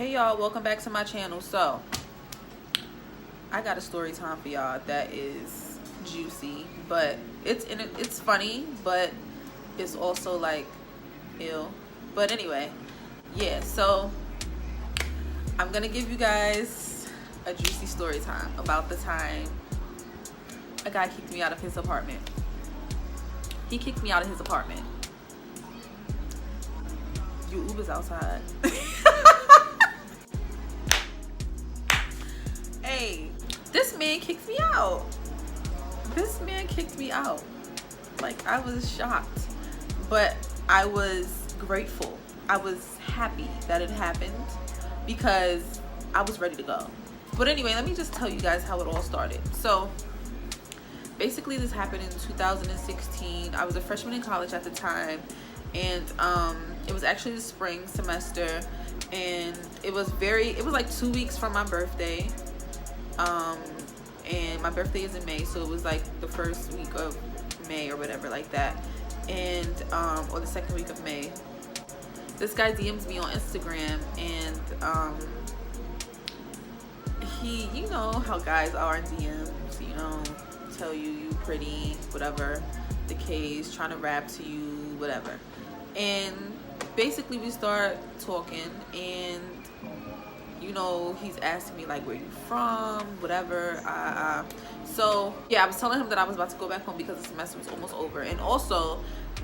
Hey y'all, welcome back to my channel. So I got a story time for y'all that is juicy, but it's funny, but it's also like ill. But anyway, yeah, so I'm gonna give you guys a juicy story time about the time a guy kicked me out of his apartment. He kicked me out of his apartment. You Uber's outside. Hey, this man kicked me out. This man kicked me out. Like, I was shocked, but I was grateful. I was happy that it happened because I was ready to go. But anyway, let me just tell you guys how it all started. So basically this happened in 2016. I was a freshman in college at the time, and it was actually the spring semester, and it was like 2 weeks from my birthday. And my birthday is in May, so it was like the first week of May or whatever like that, and or the second week of May. This guy DMs me on Instagram, and he, you know how guys are in DMs, you know, tell you pretty, whatever the case, trying to rap to you, whatever. And basically we start talking, and you know, he's asking me like, where you from, whatever. So yeah, I was telling him that I was about to go back home because the semester was almost over, and also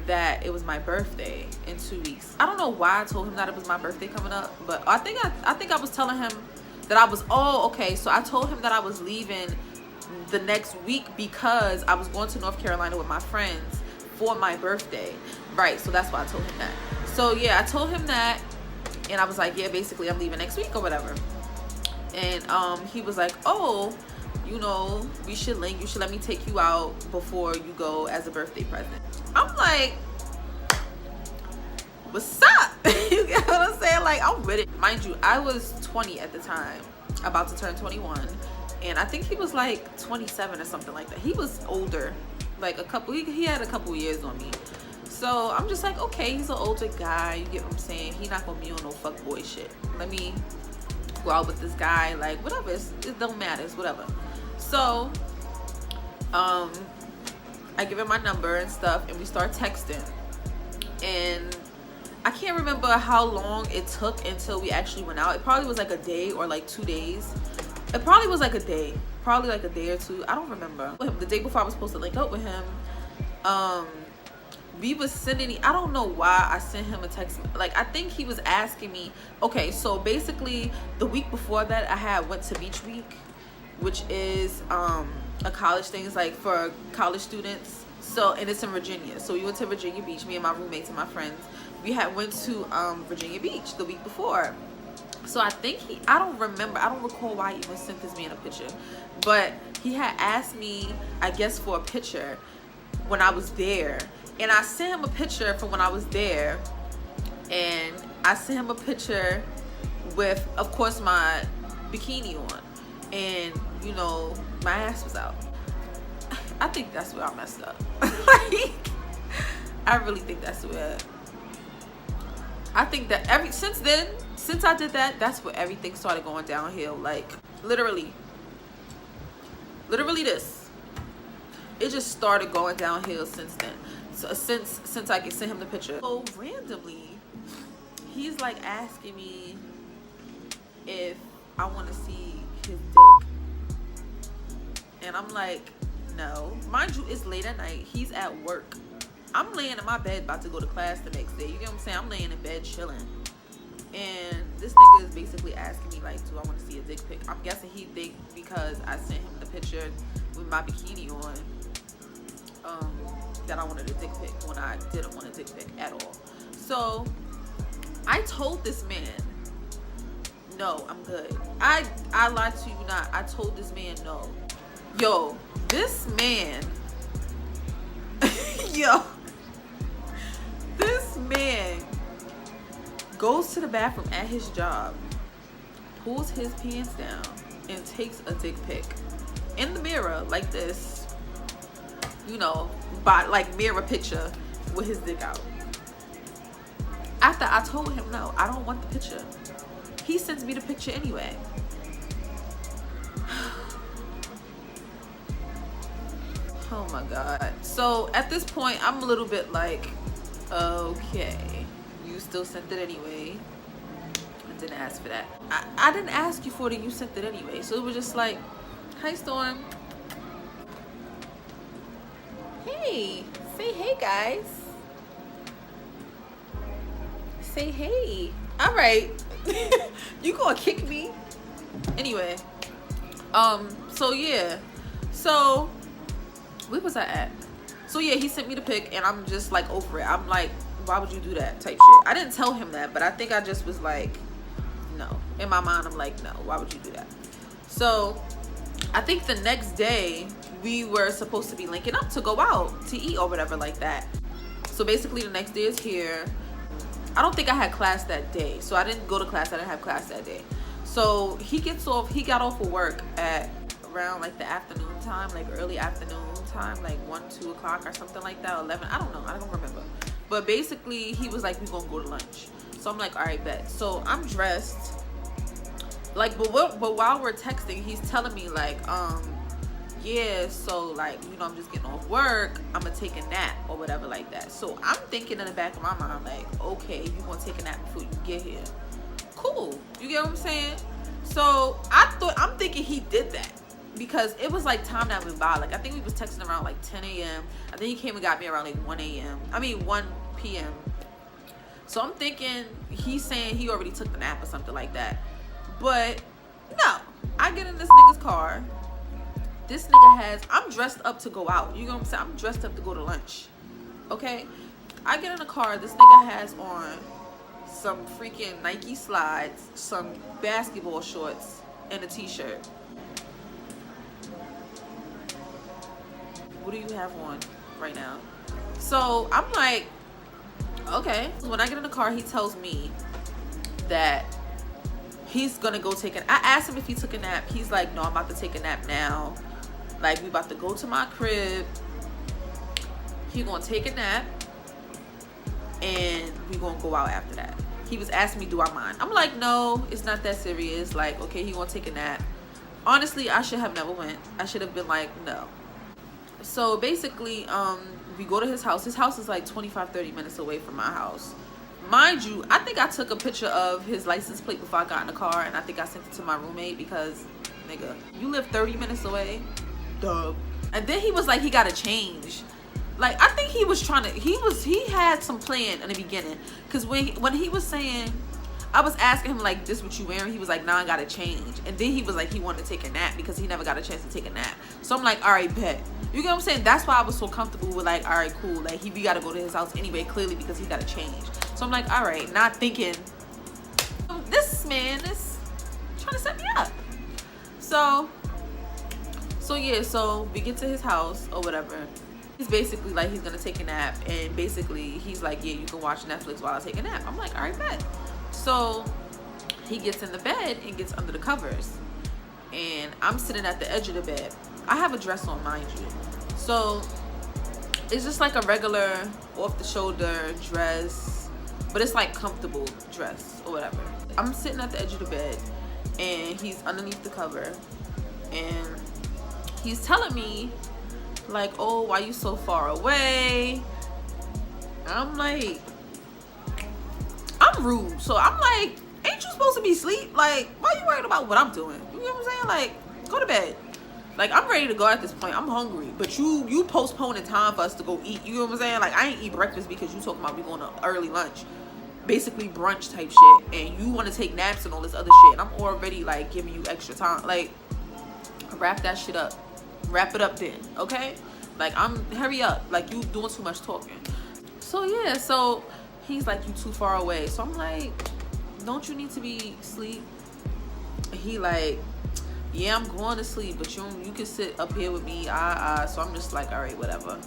that it was my birthday in 2 weeks. I don't know why I told him that it was my birthday coming up, but I think I was telling him that I was, okay, so I told him that I was leaving the next week because I was going to North Carolina with my friends for my birthday, right? So that's why I told him that. So yeah, I told him that, and I was like, yeah, basically I'm leaving next week or whatever. And he was like, oh, you know, we should link, you should let me take you out before you go as a birthday present. I'm like, what's up? You get what I'm saying? Like, I'm with it. Mind you, I was 20 at the time, about to turn 21, and I think he was like 27 or something like that. He was older, like he had a couple years on me. So I'm just like, okay, he's an older guy, you get what I'm saying? He not gonna be on no fuckboy shit. Let me go out with this guy, like, whatever, it don't matter, it's whatever. So I give him my number and stuff, and we start texting, and I can't remember how long it took until we actually went out. It probably was like a day or like 2 days. It probably was like a day, probably like a day or two, I don't remember. The day before I was supposed to link up with him, we was sending, I don't know why I sent him a text. Like, I think he was asking me, okay, so basically the week before that I went to Beach Week, which is a college thing. It's like for college students. So, and it's in Virginia. So we went to Virginia Beach, me and my roommates and my friends. We went to Virginia Beach the week before. So I think I don't recall why he even sent this man a picture, but he had asked me, I guess, for a picture when I was there. And I sent him a picture from when I was there, and I sent him a picture with, of course, my bikini on, and you know, my ass was out. I think that's where I messed up. Like, I really think that's where. I think that since I did that, that's where everything started going downhill. Like, literally this. It just started going downhill since then. So since I could send him the picture. So randomly, he's like asking me if I want to see his dick, and I'm like, no. Mind you, it's late at night. He's at work. I'm laying in my bed about to go to class the next day. You get what I'm saying? I'm laying in bed chilling, and this nigga is basically asking me like, do I want to see a dick pic? I'm guessing he think because I sent him the picture with my bikini on, that I wanted a dick pic, when I didn't want a dick pic at all. So I told this man, no, I'm good. I lied to you not. I told this man no. Yo, this man, this man goes to the bathroom at his job, pulls his pants down, and takes a dick pic in the mirror like this, you know, by like mirror picture with his dick out. After I told him no, I don't want the picture, he sends me the picture anyway. Oh my God. So at this point, I'm a little bit like, okay, you still sent it anyway. I didn't ask for that. I didn't ask you for it, you sent it anyway. So it was just like, hi Storm. Hey, say hey guys. Say hey. All right. You gonna kick me? Anyway. So yeah. So where was I at? So yeah, he sent me the pic and I'm just like over it. I'm like, why would you do that type shit? I didn't tell him that, but I think I just was like, no. In my mind, I'm like, no, why would you do that? So I think the next day we were supposed to be linking up to go out to eat or whatever like that. So basically the next day is here. I don't think I had class that day. So I didn't go to class. I didn't have class that day. So he got off of work at around like the afternoon time, like early afternoon time, like 1, 2 o'clock or something like that, 11. I don't know. I don't remember. But basically he was like, we gonna go to lunch. So I'm like, all right, bet. So I'm dressed. Like, but while we're texting, he's telling me like, yeah, so like, you know, I'm just getting off work, I'm gonna take a nap or whatever like that. So I'm thinking in the back of my mind like, okay, you gonna take a nap before you get here. Cool. You get what I'm saying? So I'm thinking he did that because it was like time that went by. Like, I think we was texting around like 10 a.m. I think he came and got me around like 1 p.m. So I'm thinking he's saying he already took the nap or something like that. But no, I get in this nigga's car. This nigga I'm dressed up to go out. You know what I'm saying? I'm dressed up to go to lunch. Okay? I get in the car. This nigga has on some freaking Nike slides, some basketball shorts, and a t-shirt. What do you have on right now? So I'm like, okay. When I get in the car, he tells me that he's gonna go take I asked him if he took a nap. He's like, no, I'm about to take a nap now. Like, we about to go to my crib. He gonna take a nap. And we gonna go out after that. He was asking me, do I mind? I'm like, no, it's not that serious. Like, okay, he gonna take a nap. Honestly, I should have never went. I should have been like, no. So basically, we go to his house. His house is like 25-30 minutes away from my house. Mind you, I think I took a picture of his license plate before I got in the car, and I think I sent it to my roommate because, nigga, you live 30 minutes away? Duh. And then he was like, he gotta change. Like, I think he was trying to, he had some plan in the beginning. Because when he was saying, I was asking him, like, this what you wearing? He was like, nah, I gotta change. And then he was like, he wanted to take a nap because he never got a chance to take a nap. So I'm like, all right, bet. You get what I'm saying? That's why I was so comfortable with like, all right, cool. Like, we gotta go to his house anyway, clearly, because he gotta change. So I'm like, all right, not thinking, this man is trying to set me up. So yeah, so we get to his house or whatever. He's basically like, he's gonna take a nap, and basically he's like, yeah, you can watch Netflix while I take a nap. I'm like, all right, bet. So he gets in the bed and gets under the covers, and I'm sitting at the edge of the bed. I have a dress on, mind you. So it's just like a regular off the shoulder dress, but it's like comfortable dress or whatever. I'm sitting at the edge of the bed and he's underneath the cover, and he's telling me like, oh, why you so far away? And I'm like, I'm rude. So I'm like, ain't you supposed to be asleep? Like, why you worried about what I'm doing? You know what I'm saying? Like, go to bed. Like, I'm ready to go at this point. I'm hungry. But you postponing time for us to go eat. You know what I'm saying? Like, I ain't eat breakfast because you talking about we going to early lunch. Basically brunch type shit. And you want to take naps and all this other shit. And I'm already, like, giving you extra time. Like, wrap that shit up. Wrap it up then. Okay? Like, hurry up. Like, you doing too much talking. So, yeah. So, he's like, you too far away. So, I'm like, don't you need to be asleep? He like, yeah, I'm going to sleep, but you can sit up here with me. So I'm just like, all right, whatever.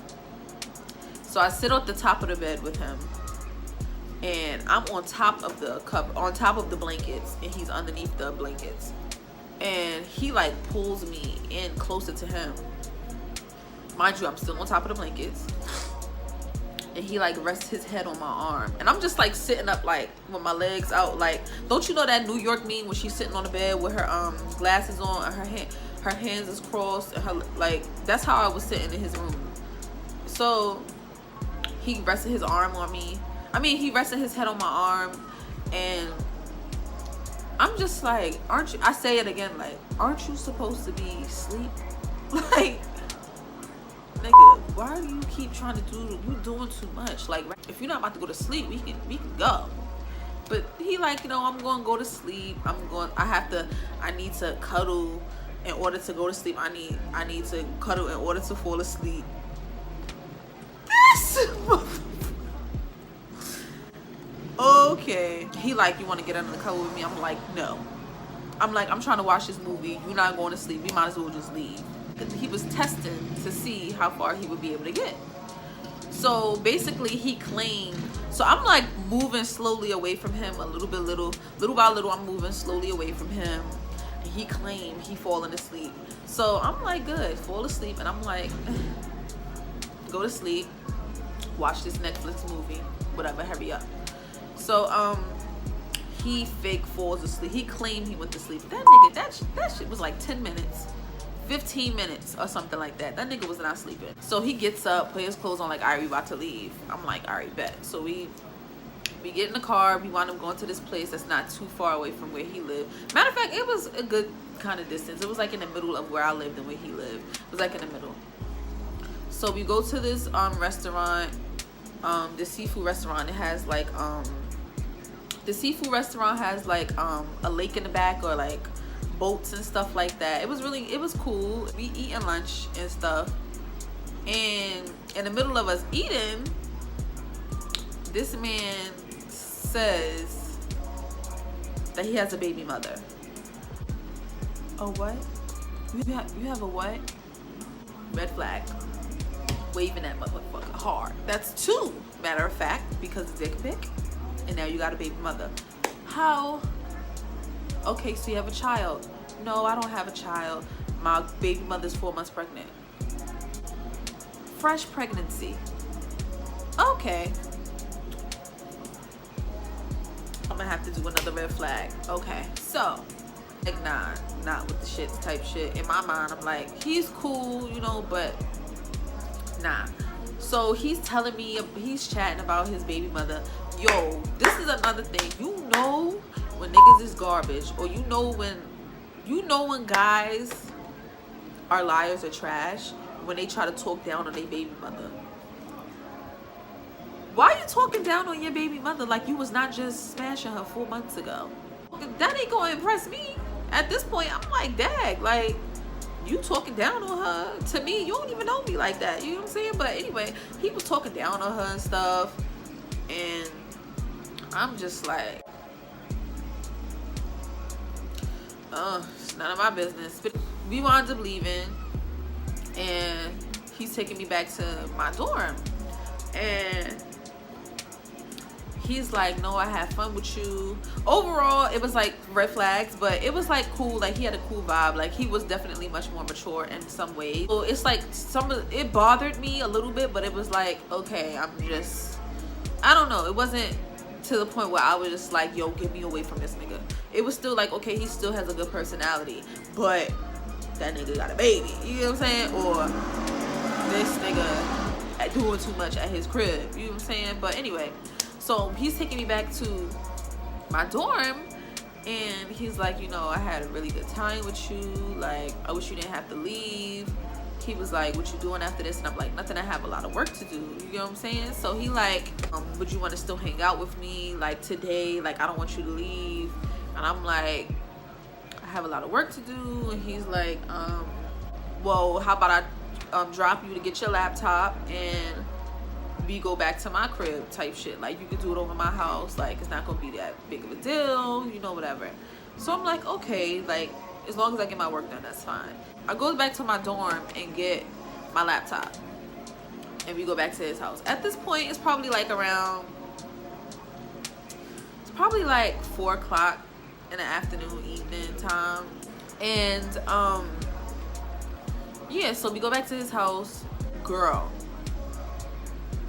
So I sit at the top of the bed with him, and I'm on top of the blankets, and he's underneath the blankets. And he like pulls me in closer to him. Mind you, I'm still on top of the blankets. and he like rests his head on my arm, and I'm just like sitting up like with my legs out. Like, don't you know that New York meme when she's sitting on the bed with her glasses on and her hands is crossed, and her, like, that's how I was sitting in his room. So he rested his arm on me. I mean, he rested his head on my arm, and I'm just like, aren't you, I say it again, like, aren't you supposed to be asleep? Like, nigga, why do you keep trying to do, you doing too much? Like, if you're not about to go to sleep, we can go. But he like, you know, I'm going to go to sleep. I need to cuddle in order to go to sleep. I need to cuddle in order to fall asleep. This okay. He like, you want to get under the cover with me? I'm like, no. I'm like, I'm trying to watch this movie. You're not going to sleep. We might as well just leave. He was testing to see how far he would be able to get. So basically he claimed, so I'm like moving slowly away from him little by little, I'm moving slowly away from him. And he claimed he falling asleep. So I'm like, good, fall asleep. And I'm like, go to sleep, watch this Netflix movie, whatever, hurry up. So he fake falls asleep. He claimed he went to sleep. That nigga, that shit was like 10 minutes, 15 minutes or something like that. That nigga was not sleeping. So he gets up, put his clothes on, like, all right, we about to leave. I'm like, all right, bet. So we get in the car. We wound up going to this place that's not too far away from where he lived. Matter of fact, it was a good kind of distance. It was like in the middle of where I lived and where he lived. It was like in the middle. So we go to this restaurant, this seafood restaurant. It has like the seafood restaurant has like a lake in the back, or like boats and stuff like that. It was cool. We eating lunch and stuff, and in the middle of us eating, this man says that he has a baby mother. A what? You have a what? Red flag. Waving that motherfucker hard. That's 2, matter of fact, because of dick pic. And now you got a baby mother. How? Okay, so you have a child. No, I don't have a child. My baby mother's 4 months pregnant. Fresh pregnancy. Okay. I'm gonna have to do another red flag. Okay, so like, nah, not with the shit type shit. In my mind, I'm like, he's cool, you know, but nah. So he's telling me, he's chatting about his baby mother. Yo, this is another thing. You know when niggas is garbage, or you know when guys are liars or trash, when they try to talk down on their baby mother. Why are you talking down on your baby mother like you was not just smashing her 4 months ago? That ain't gonna impress me. At this point, I'm like, dag, like, you talking down on her. To me, you don't even know me like that. You know what I'm saying? But anyway, he was talking down on her and stuff, and I'm just like, it's none of my business. But we wound up leaving, and he's taking me back to my dorm, and he's like, no, I had fun with you. Overall, it was like red flags, but it was like cool. Like, he had a cool vibe. Like, he was definitely much more mature in some ways. So it's like it bothered me a little bit, but it was like, okay, I don't know. It wasn't to the point where I was just like, yo, get me away from this nigga. It was still like, okay, he still has a good personality, but that nigga got a baby. You know what I'm saying? Or this nigga doing too much at his crib. You know what I'm saying? But anyway, so he's taking me back to my dorm, and he's like, you know, I had a really good time with you. Like, I wish you didn't have to leave. He was like, what you doing after this? And I'm like, nothing, I have a lot of work to do. You know what I'm saying? So he like, would you want to still hang out with me like today? Like, I don't want you to leave. And I'm like, I have a lot of work to do. And he's like, well, how about I drop you to get your laptop and we go back to my crib type shit. Like, you could do it over my house. Like, it's not gonna be that big of a deal, you know, whatever. So I'm like, okay, like, as long as I get my work done, that's fine. I go back to my dorm and get my laptop, and we go back to his house. At this point, it's probably like 4 o'clock in the afternoon, evening time. And yeah, so we go back to his house. Girl,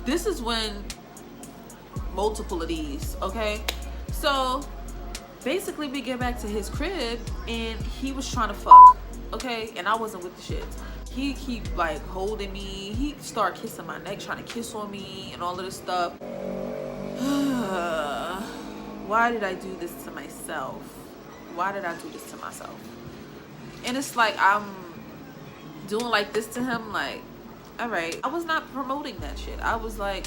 this is when multiple of these, okay? So basically we get back to his crib and he was trying to fuck, okay? And I wasn't with the shit. He keep like holding me. He started kissing my neck, trying to kiss on me and all of this stuff. Why did I do this to myself? Why did I do this to myself? And it's like I'm doing like this to him, like, all right. I was not promoting that shit. I was like,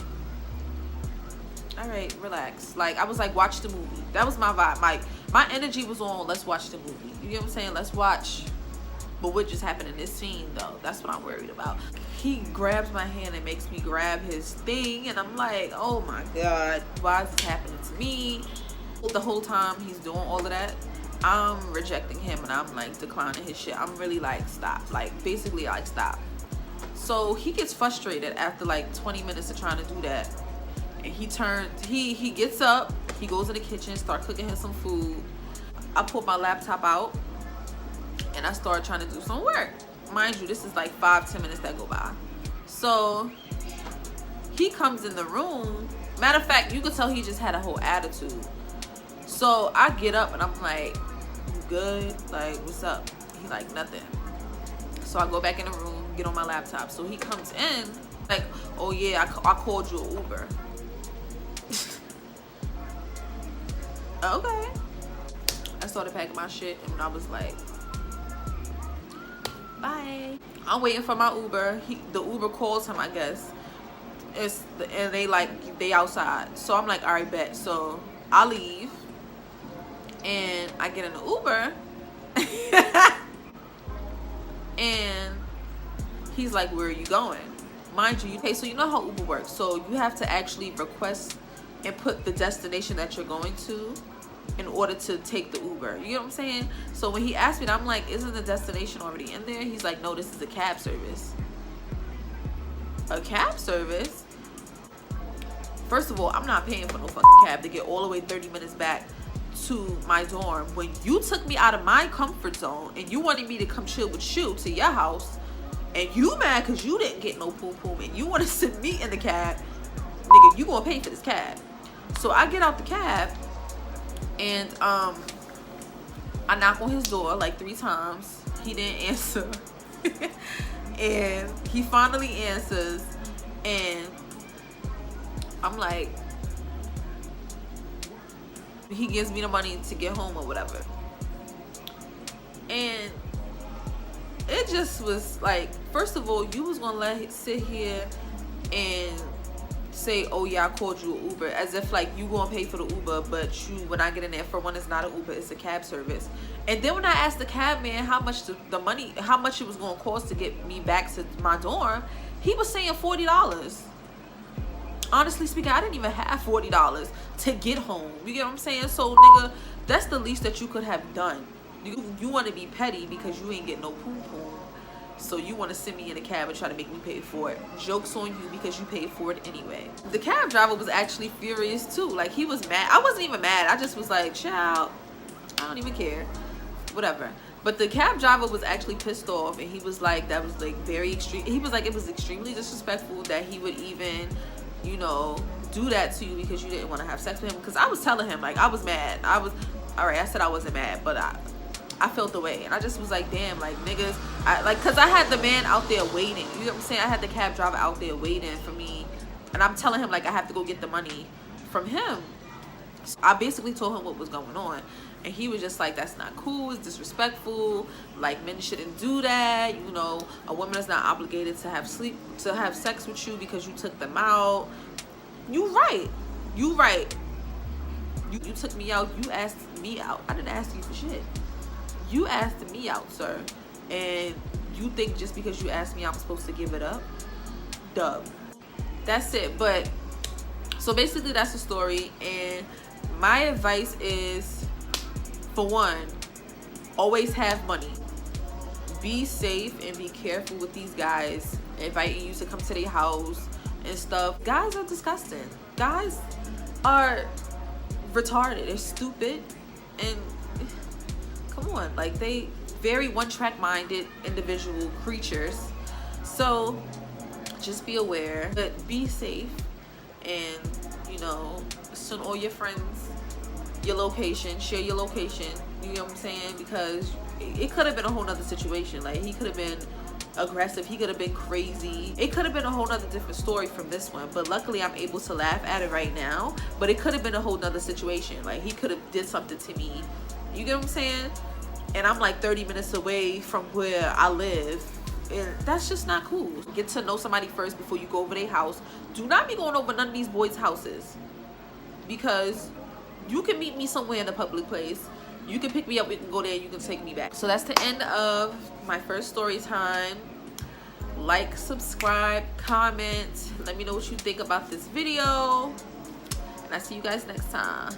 all right, relax. Like, I was like, watch the movie. That was my vibe. Like, my energy was on, let's watch the movie. You get what I'm saying? Let's watch. But what just happened in this scene, though? That's what I'm worried about. He grabs my hand and makes me grab his thing. And I'm like, oh my God, why is this happening to me? The whole time he's doing all of that, I'm rejecting him and I'm like declining his shit. I'm really like, stop. Like, basically, like, stop. So he gets frustrated after like 20 minutes of trying to do that. And he gets up, he goes in the kitchen, start cooking him some food. I pull my laptop out and I start trying to do some work. Mind you, this is like 5-10 minutes that go by. So he comes in the room. Matter of fact, you could tell he just had a whole attitude. So I get up and I'm like, you good? Like, what's up? He like, nothing. So I go back in the room, get on my laptop. So he comes in like, oh yeah, I called you an Uber. Okay. I started packing my shit and I was like, bye. I'm waiting for my Uber. The Uber calls him, I guess. And they outside. So I'm like, all right, bet. So I leave and I get in the Uber and he's like, where are you going? Mind you, okay, so you know how Uber works. So you have to actually request and put the destination that you're going to in order to take the Uber. You know what I'm saying? So when he asked me that, I'm like, isn't the destination already in there? He's like, no, this is a cab service. A cab service? First of all, I'm not paying for no fucking cab to get all the way 30 minutes back to my dorm when you took me out of my comfort zone and you wanted me to come chill with you to your house, and you mad because you didn't get no poom poom and you want to send me in the cab. Nigga, you gonna pay for this cab. So I get out the cab and I knock on his door like 3 times. He didn't answer. And he finally answers and I'm like, he gives me the money to get home or whatever. And it just was like, first of all, you was gonna let it sit here and say, oh yeah, I called you an Uber, as if like you gonna pay for the Uber, but you, when I get in there, for one, it's not an Uber, it's a cab service. And then when I asked the cab man how much the money, how much it was gonna cost to get me back to my dorm, he was saying $40. Honestly speaking, I didn't even have $40 to get home. You get what I'm saying? So nigga, that's the least that you could have done. You want to be petty because you ain't getting no poom poom. So you want to send me in a cab and try to make me pay for it. Joke's on you because you paid for it anyway. The cab driver was actually furious too. Like, he was mad. I wasn't even mad. I just was like, child, I don't even care. Whatever. But the cab driver was actually pissed off, and he was like, that was like very extreme. He was like, it was extremely disrespectful that he would even, you know, do that to you because you didn't want to have sex with him. Because I was telling him, like, I was mad. All right, I said I wasn't mad, but I felt the way. And I just was like, damn, like, niggas, because I had the man out there waiting. You know what I'm saying? I had the cab driver out there waiting for me. And I'm telling him, like, I have to go get the money from him. So I basically told him what was going on. And he was just like, that's not cool. It's disrespectful. Like, men shouldn't do that. You know, a woman is not obligated to have sex with you because you took them out. You right. You right. You took me out. You asked me out. I didn't ask you for shit. You asked me out, sir. And you think just because you asked me I'm supposed to give it up? Dub. That's it. But so basically that's the story. And my advice is, for one, always have money. Be safe and be careful with these guys inviting you to come to their house and stuff. Guys are disgusting. Guys are retarded. They're stupid. And come on, like, they very one-track minded individual creatures. So just be aware, but be safe. and, you know, send all your friends your location, share your location, you know what I'm saying? Because it could have been a whole nother situation. Like, he could have been aggressive, he could have been crazy, it could have been a whole nother different story from this one. But luckily I'm able to laugh at it right now. But it could have been a whole nother situation. Like, he could have did something to me, you get what I'm saying? And I'm like 30 minutes away from where I live, and that's just not cool. Get to know somebody first before you go over their house. Do not be going over none of these boys' houses, because you can meet me somewhere in a public place. You can pick me up, we can go there, you can take me back. So that's the end of my first story time. Like, subscribe, comment, let me know what you think about this video, and I'll see you guys next time.